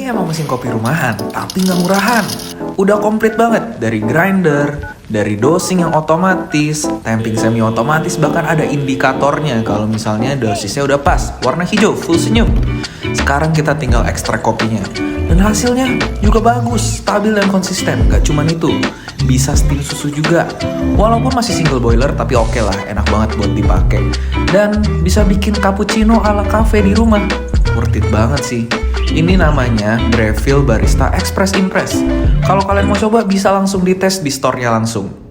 Ini emang mesin kopi rumahan, tapi nggak murahan. Udah komplit banget, dari grinder, dari dosing yang otomatis, tamping semi otomatis, bahkan ada indikatornya kalau misalnya dosisnya udah pas, warna hijau, full senyum. Sekarang kita tinggal ekstrak kopinya. Dan hasilnya juga bagus, stabil dan konsisten. Gak cuman itu, bisa steam susu juga. Walaupun masih single boiler, tapi oke lah, enak banget buat dipakai. Dan bisa bikin cappuccino ala cafe di rumah. Worth it banget sih. Ini namanya Breville Barista Express Impress. Kalau kalian mau coba bisa langsung dites di store-nya langsung.